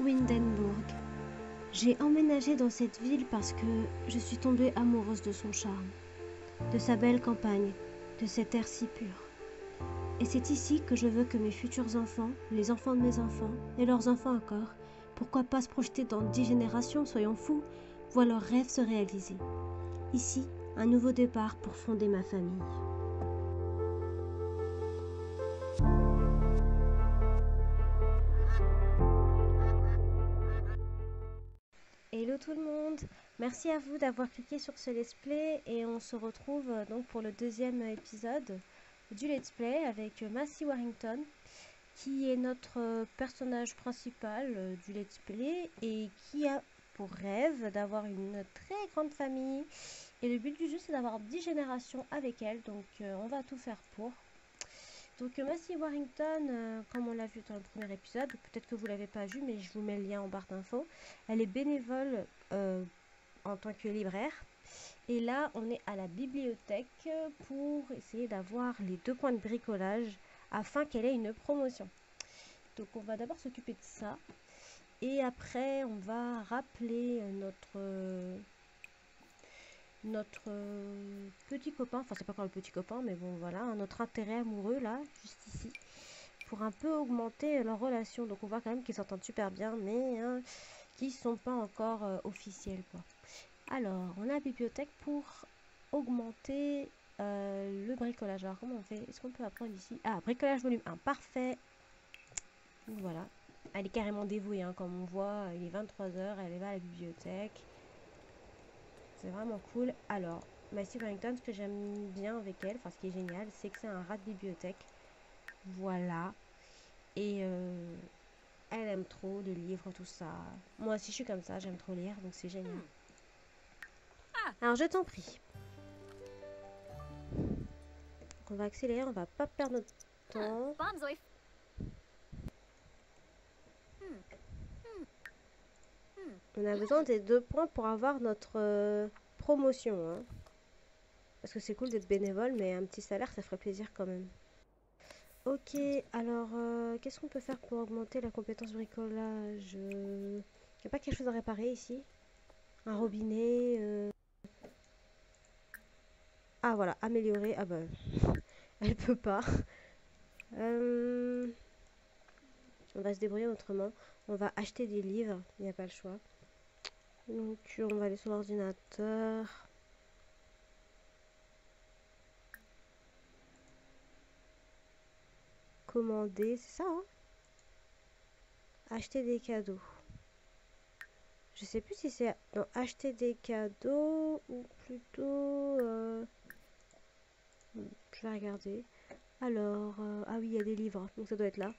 Windenburg. J'ai emménagé dans cette ville parce que je suis tombée amoureuse de son charme, de sa belle campagne, de cet air si pur. Et c'est ici que je veux que mes futurs enfants, les enfants de mes enfants et leurs enfants encore, pourquoi pas se projeter dans 10 générations, soyons fous, voient leurs rêves se réaliser. Ici, un nouveau départ pour fonder ma famille. Hello tout le monde, merci à vous d'avoir cliqué sur ce let's play et on se retrouve donc pour le deuxième épisode du let's play avec Massey Warrington qui est notre personnage principal du let's play et qui a pour rêve d'avoir une très grande famille et le but du jeu c'est d'avoir 10 générations avec elle, donc on va tout faire pour. Donc Massey Warrington, comme on l'a vu dans le premier épisode, peut-être que vous l'avez pas vu, mais je vous mets le lien en barre d'infos. Elle est bénévole en tant que libraire. Et là, on est à la bibliothèque pour essayer d'avoir les 2 points de bricolage afin qu'elle ait une promotion. Donc on va d'abord s'occuper de ça. Et après, on va rappeler notre petit copain, enfin c'est pas encore le petit copain, mais bon voilà, notre intérêt amoureux là, juste ici, pour un peu augmenter leur relation. Donc on voit quand même qu'ils s'entendent super bien, mais qui sont pas encore officiels quoi. Alors, on a la bibliothèque pour augmenter le bricolage. Alors comment on fait? Est-ce qu'on peut apprendre ici? Ah, bricolage volume 1, parfait. Donc voilà, elle est carrément dévouée, hein, comme on voit, il est 23 h, elle va à la bibliothèque. C'est vraiment cool. Alors, Massey Warrington, ce que j'aime bien avec elle, enfin ce qui est génial, c'est que c'est un rat de bibliothèque. Voilà. Et elle aime trop de livres, tout ça. Moi aussi je suis comme ça, j'aime trop lire, donc c'est génial. Alors je t'en prie. Donc, on va accélérer, on va pas perdre notre temps. On a besoin des 2 points pour avoir notre promotion, hein. Parce que c'est cool d'être bénévole, mais un petit salaire, ça ferait plaisir quand même. Ok, alors qu'est-ce qu'on peut faire pour augmenter la compétence bricolage? Il n'y a pas quelque chose à réparer ici? Un robinet? Ah voilà, améliorer. Ah bah, elle peut pas. On va se débrouiller autrement. On va acheter des livres, il n'y a pas le choix. Donc on va aller sur l'ordinateur. Commander, c'est ça, hein? Acheter des cadeaux. Je sais plus si c'est dans acheter des cadeaux ou plutôt... je vais regarder. Alors, ah oui, il y a des livres, donc ça doit être là.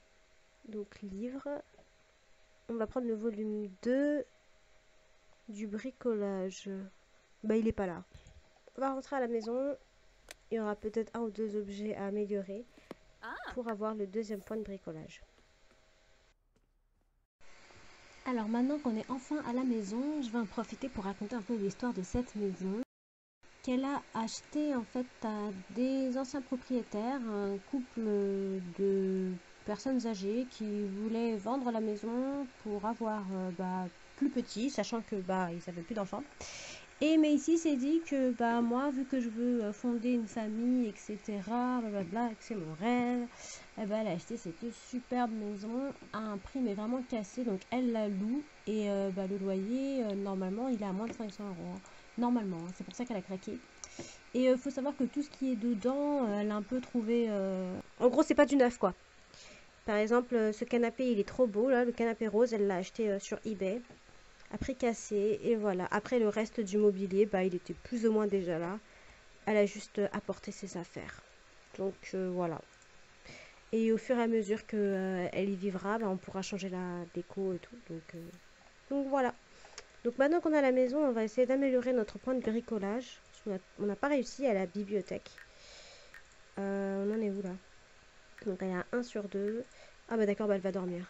Donc livre. On va prendre le volume 2 du bricolage. Bah il est pas là. On va rentrer à la maison. Il y aura peut-être 1 ou 2 objets à améliorer pour avoir le 2e point de bricolage. Alors maintenant qu'on est enfin à la maison, je vais en profiter pour raconter un peu l'histoire de cette maison qu'elle a achetée en fait à des anciens propriétaires, un couple de personnes âgées qui voulaient vendre la maison pour avoir plus petit, sachant que ils n'avaient plus d'enfants. Et mais ici c'est dit que moi vu que je veux fonder une famille etc, blablabla, que c'est mon rêve, elle a acheté cette superbe maison à un prix mais vraiment cassé, donc elle la loue et le loyer normalement il est à moins de 500 €, hein. Normalement, hein, c'est pour ça qu'elle a craqué. Et faut savoir que tout ce qui est dedans, elle a un peu trouvé... En gros c'est pas du neuf quoi. Par exemple ce canapé il est trop beau là, le canapé rose, elle l'a acheté sur eBay. À prix cassé, et voilà. Après le reste du mobilier, il était plus ou moins déjà là. Elle a juste apporté ses affaires. Donc voilà. Et au fur et à mesure que elle y vivra, on pourra changer la déco et tout. Donc voilà. Donc maintenant qu'on a la maison, on va essayer d'améliorer notre point de bricolage. On n'a pas réussi à la bibliothèque. On en est où là? Donc elle est à 1 sur 2. Ah d'accord, elle va dormir.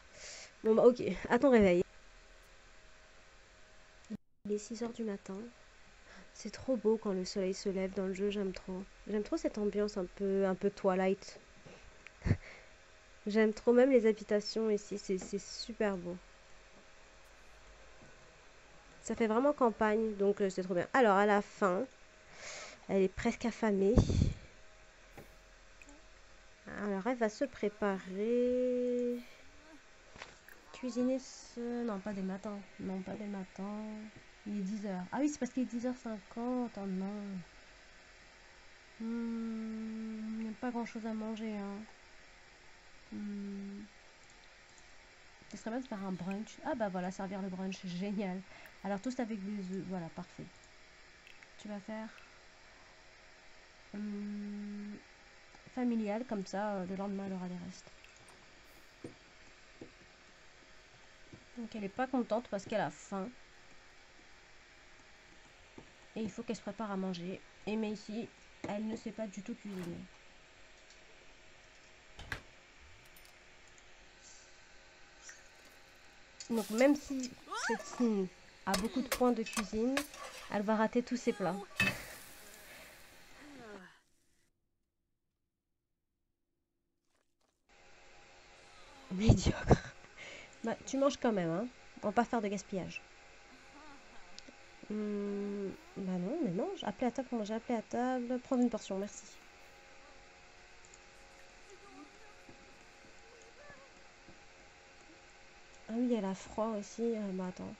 Bon ok, à ton réveil. Il est 6 h du matin. C'est trop beau quand le soleil se lève dans le jeu, j'aime trop. J'aime trop cette ambiance un peu Twilight. J'aime trop même les habitations ici, c'est super beau. Ça fait vraiment campagne, donc c'est trop bien. Alors, à la fin, elle est presque affamée. Alors, elle va se préparer. Cuisiner ce... Non, pas des matins. Non, pas des matins. Il est 10 h. Ah oui, c'est parce qu'il est 10h50. Oh non. Il n'y a pas grand-chose à manger, hein. Ce serait bien de faire un brunch. Ah bah voilà, servir le brunch, génial. Alors, tous avec des œufs. Voilà, parfait. Tu vas faire... familial, comme ça, le lendemain, elle aura les restes. Donc elle est pas contente parce qu'elle a faim. Et il faut qu'elle se prépare à manger. Et mais ici, elle ne sait pas du tout cuisiner. Donc même si cette fille a beaucoup de points de cuisine, elle va rater tous ses plats. Médiocre. Bah, tu manges quand même, hein. On va pas faire de gaspillage. Bah non, mais non. Appelé à table, manger appelé à table. Prendre une portion, merci. Ah oui, elle a froid aussi. Bah attends.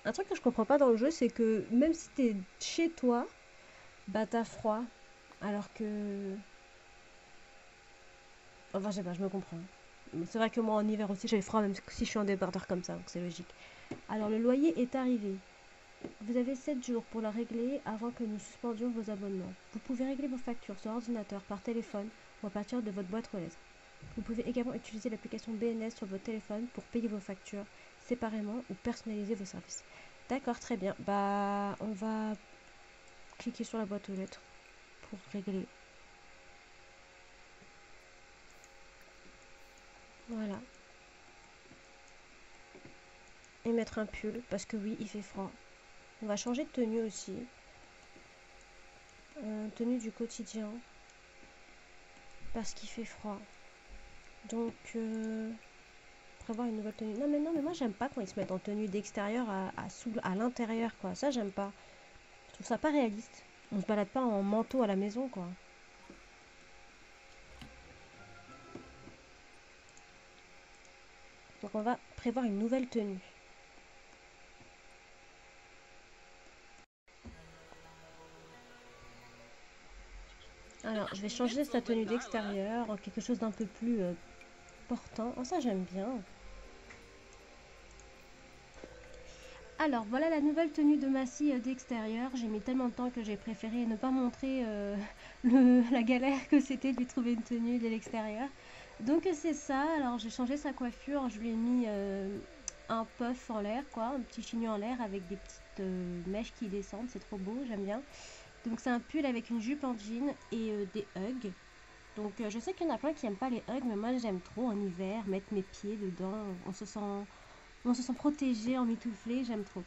Un truc que je comprends pas dans le jeu, c'est que même si t'es chez toi, bah t'as froid. Alors que... Enfin, je sais pas, je me comprends. C'est vrai que moi en hiver aussi j'ai froid, même si je suis en débardeur comme ça, donc c'est logique. Alors le loyer est arrivé. Vous avez 7 jours pour le régler avant que nous suspendions vos abonnements. Vous pouvez régler vos factures sur ordinateur, par téléphone ou à partir de votre boîte aux lettres. Vous pouvez également utiliser l'application BNS sur votre téléphone pour payer vos factures séparément ou personnaliser vos services. D'accord, très bien. Bah, on va cliquer sur la boîte aux lettres pour régler. Voilà. Et mettre un pull parce que oui, il fait froid. On va changer de tenue aussi. Tenue du quotidien. Parce qu'il fait froid. Donc, prévoir une nouvelle tenue. Non, mais moi, j'aime pas quand ils se mettent en tenue d'extérieur à l'intérieur, quoi. Ça, j'aime pas. Je trouve ça pas réaliste. On se balade pas en manteau à la maison, quoi. Donc, on va prévoir une nouvelle tenue. Alors, je vais changer sa tenue d'extérieur en quelque chose d'un peu plus portant. Oh, ça, j'aime bien. Alors, voilà la nouvelle tenue de Massy d'extérieur. J'ai mis tellement de temps que j'ai préféré ne pas montrer la galère que c'était de lui trouver une tenue de l'extérieur. Donc, c'est ça. Alors, j'ai changé sa coiffure. Je lui ai mis un puff en l'air, quoi. Un petit chignon en l'air avec des petites mèches qui descendent. C'est trop beau, j'aime bien. Donc, c'est un pull avec une jupe en jean et des hugs. Donc, je sais qu'il y en a plein qui n'aiment pas les hugs, mais moi, j'aime trop en hiver mettre mes pieds dedans. On se sent protégé, emmitouflé, j'aime trop.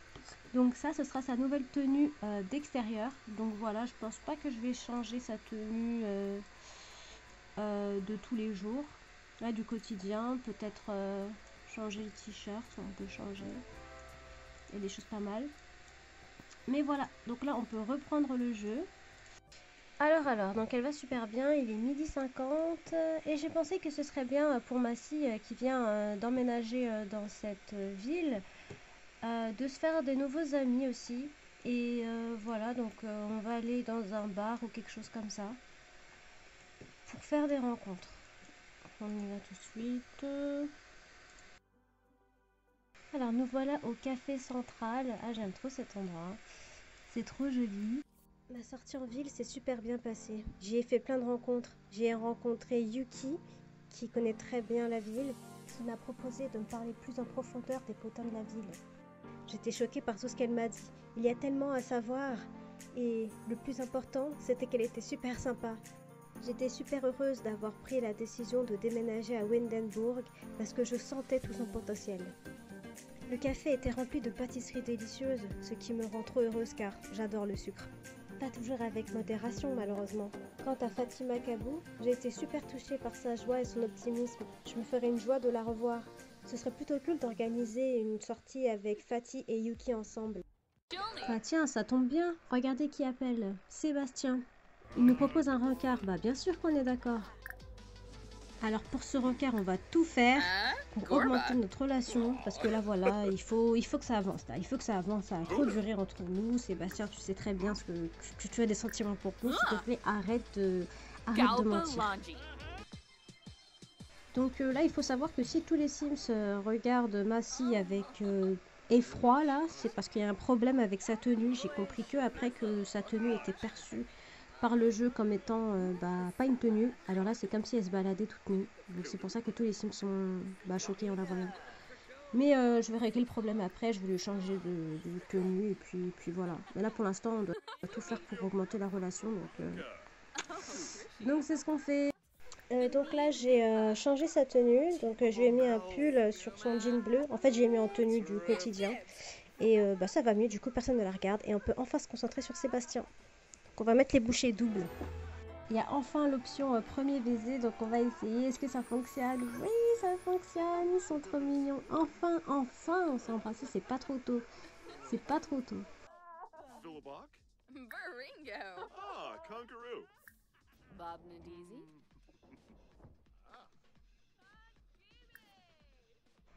Donc ça, ce sera sa nouvelle tenue d'extérieur. Donc voilà, je pense pas que je vais changer sa tenue de tous les jours. Là, du quotidien, peut-être changer le t-shirt, on peut changer. Il y a des choses pas mal. Mais voilà, donc là, on peut reprendre le jeu. Alors, donc elle va super bien, il est 12h50 et j'ai pensé que ce serait bien pour Massy qui vient d'emménager dans cette ville de se faire des nouveaux amis aussi. Et voilà, donc on va aller dans un bar ou quelque chose comme ça pour faire des rencontres. On y va tout de suite. Alors nous voilà au café central. Ah, j'aime trop cet endroit. C'est trop joli. Ma sortie en ville s'est super bien passée. J'y ai fait plein de rencontres. J'ai rencontré Yuki, qui connaît très bien la ville, qui m'a proposé de me parler plus en profondeur des potins de la ville. J'étais choquée par tout ce qu'elle m'a dit. Il y a tellement à savoir. Et le plus important, c'était qu'elle était super sympa. J'étais super heureuse d'avoir pris la décision de déménager à Windenburg parce que je sentais tout son potentiel. Le café était rempli de pâtisseries délicieuses, ce qui me rend trop heureuse car j'adore le sucre. Pas toujours avec modération malheureusement. Quant à Fatima Kabou, j'ai été super touchée par sa joie et son optimisme. Je me ferais une joie de la revoir. Ce serait plutôt cool d'organiser une sortie avec Fatih et Yuki ensemble. Bah tiens, ça tombe bien. Regardez qui appelle. Sébastien. Il nous propose un rencard. Bah bien sûr qu'on est d'accord. Alors pour ce rencard, on va tout faire pour augmenter notre relation. Parce que là, voilà, il faut que ça avance. Là. Il faut que ça avance. Ça a trop duré entre nous. Sébastien, tu sais très bien que tu as des sentiments pour nous. S'il te plaît, arrête de mentir. Donc là, il faut savoir que si tous les Sims regardent Massy avec effroi, là, c'est parce qu'il y a un problème avec sa tenue. J'ai compris que après que sa tenue était perçue par le jeu comme étant pas une tenue. Alors là, c'est comme si elle se baladait toute nue. Donc c'est pour ça que tous les Sims sont choqués en la voyant. Mais je vais régler le problème après. Je vais lui changer de tenue et puis voilà. Mais là, pour l'instant, on doit tout faire pour augmenter la relation. Donc c'est ce qu'on fait. Donc là j'ai changé sa tenue, donc je lui ai mis un pull sur son jean bleu, en fait j'ai mis en tenue du quotidien et ça va mieux, du coup personne ne la regarde et on peut enfin se concentrer sur Sébastien. Donc on va mettre les bouchées doubles. Il y a enfin l'option premier baiser, donc on va essayer, est-ce que ça fonctionne? Oui, ça fonctionne, ils sont trop mignons, enfin on s'est embrassé, c'est pas trop tôt, c'est pas trop tôt.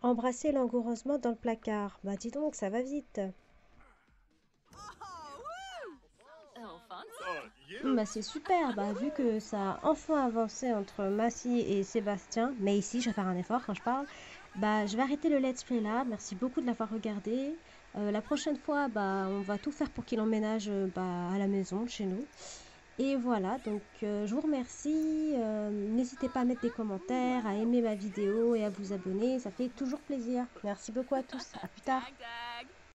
Embrasser langoureusement dans le placard. Bah dis donc, ça va vite. Bah c'est super, bah vu que ça a enfin avancé entre Massy et Sébastien, mais ici je vais faire un effort quand je parle, bah je vais arrêter le let's play là, merci beaucoup de l'avoir regardé. La prochaine fois, bah on va tout faire pour qu'il emménage à la maison, chez nous. Et voilà, donc je vous remercie, n'hésitez pas à mettre des commentaires, à aimer ma vidéo et à vous abonner, ça fait toujours plaisir. Merci beaucoup à tous, à plus tard.